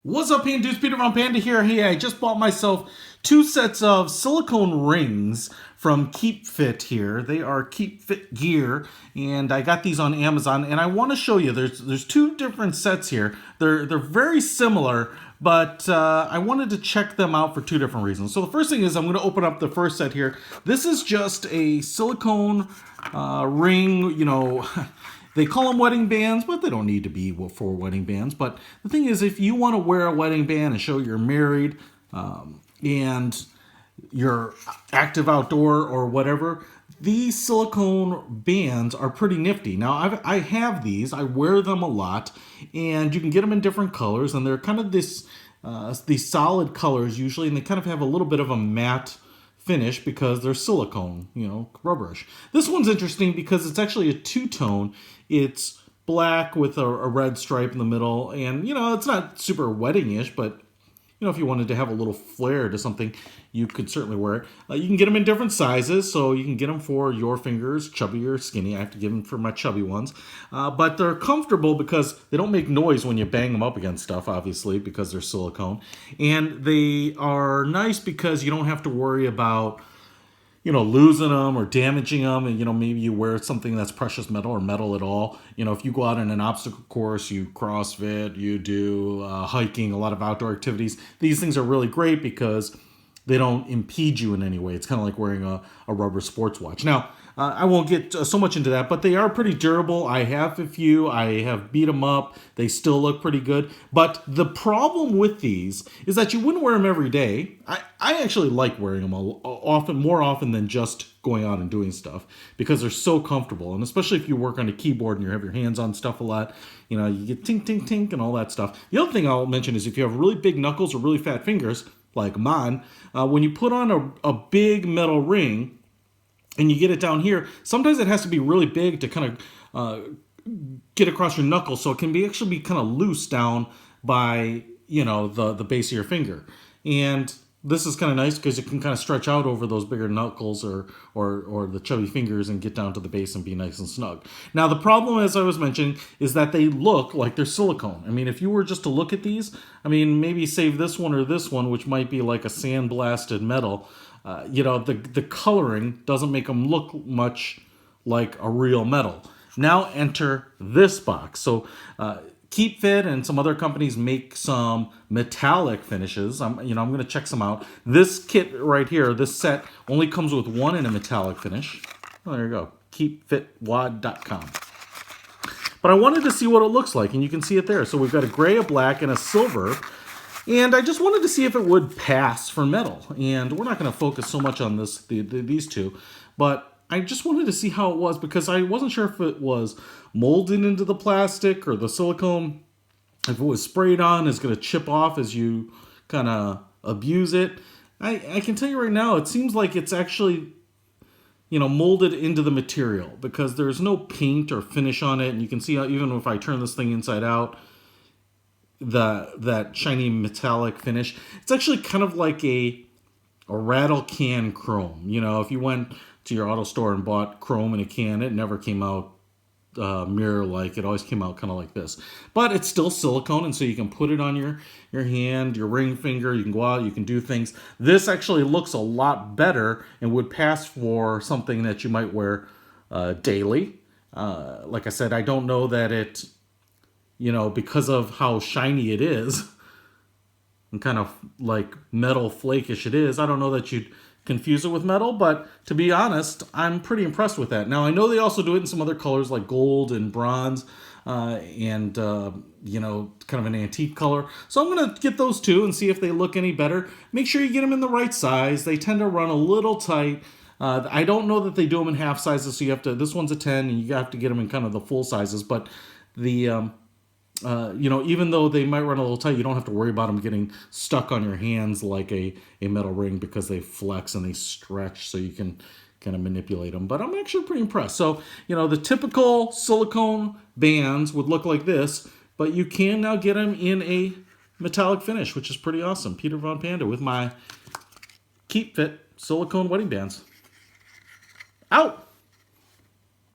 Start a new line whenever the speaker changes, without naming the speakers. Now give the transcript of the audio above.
What's up, Panda dudes? Peter from Panda here. Hey, I just bought myself 2 sets of silicone rings from KeepFit here. They are KeepFit gear, and I got these on Amazon. And I want to show you. There's 2 different sets here. They're very similar, but I wanted to check them out for 2 different reasons. So the first thing is I'm going to open up the first set here. This is just a silicone ring, you know. They call them wedding bands, but they don't need to be for wedding bands. But the thing is, if you want to wear a wedding band and show you're married and you're active outdoor or whatever, these silicone bands are pretty nifty. Now, I have these. I wear them a lot, and you can get them in different colors, and they're kind of these solid colors usually, and they kind of have a little bit of a matte finish because they're silicone, you know, rubberish. This one's interesting because it's actually a 2-tone. It's black with a red stripe in the middle, and you know, it's not super wedding-ish, but you know, if you wanted to have a little flair to something, you could certainly wear it. You can get them in different sizes, so you can get them for your fingers, chubby or skinny. I have to get them for my chubby ones. But they're comfortable because they don't make noise when you bang them up against stuff, obviously, because they're silicone. And they are nice because you don't have to worry about, you know, losing them or damaging them. And, you know, maybe you wear something that's precious metal or metal at all. You know, if you go out on an obstacle course, you CrossFit, you do hiking, a lot of outdoor activities, these things are really great because they don't impede you in any way. It's kind of like wearing a rubber sports watch. Now, I won't get so much into that, but they are pretty durable. I have a few. I have beat them up. They still look pretty good. But the problem with these is that you wouldn't wear them every day. I actually like wearing them more often than just going out and doing stuff because they're so comfortable. And especially if you work on a keyboard and you have your hands on stuff a lot, you know, you get tink, tink, tink and all that stuff. The other thing I'll mention is if you have really big knuckles or really fat fingers, like mine, when you put on a big metal ring, and you get it down here, sometimes it has to be really big to kind of get across your knuckles, so it can actually be kind of loose down by, you know, the base of your finger. And this is kind of nice because it can kind of stretch out over those bigger knuckles or the chubby fingers and get down to the base and be nice and snug. Now, the problem, as I was mentioning, is that they look like they're silicone. I mean, if you were just to look at these, I mean, maybe save this one or this one, which might be like a sandblasted metal. You know, the coloring doesn't make them look much like a real metal. Now enter this box. So KeepFit and some other companies make some metallic finishes. I'm going to check some out. This kit right here, this set, only comes with one in a metallic finish. Oh, there you go, KeepFitWOD.com. But I wanted to see what it looks like, and you can see it there. So we've got a gray, a black, and a silver. And I just wanted to see if it would pass for metal. And we're not going to focus so much on these two, but I just wanted to see how it was because I wasn't sure if it was molded into the plastic or the silicone. If it was sprayed on, it's going to chip off as you kind of abuse it. I can tell you right now, it seems like it's actually, you know, molded into the material because there's no paint or finish on it. And you can see how even if I turn this thing inside out, that shiny metallic finish, it's actually kind of like a rattle can chrome. You know, if you went to your auto store and bought chrome in a can, it never came out mirror-like. It always came out kind of like this. But it's still silicone, and so you can put it on your hand, your ring finger. You can go out, you can do things. This actually looks a lot better and would pass for something that you might wear daily. Like I said, I don't know that it, you know, because of how shiny it is and kind of like metal flakish it is, I don't know that you'd confuse it with metal, but to be honest, I'm pretty impressed with that. Now, I know they also do it in some other colors like gold and bronze and, you know, kind of an antique color. So I'm going to get those two and see if they look any better. Make sure you get them in the right size. They tend to run a little tight. I don't know that they do them in half sizes, so you have to, this one's a 10 and you have to get them in kind of the full sizes, but the you know, even though they might run a little tight, you don't have to worry about them getting stuck on your hands like a metal ring because they flex and they stretch so you can kind of manipulate them. But I'm actually pretty impressed. So, you know, the typical silicone bands would look like this, but you can now get them in a metallic finish, which is pretty awesome. Peter von Panda with my KeepFit silicone wedding bands. Out!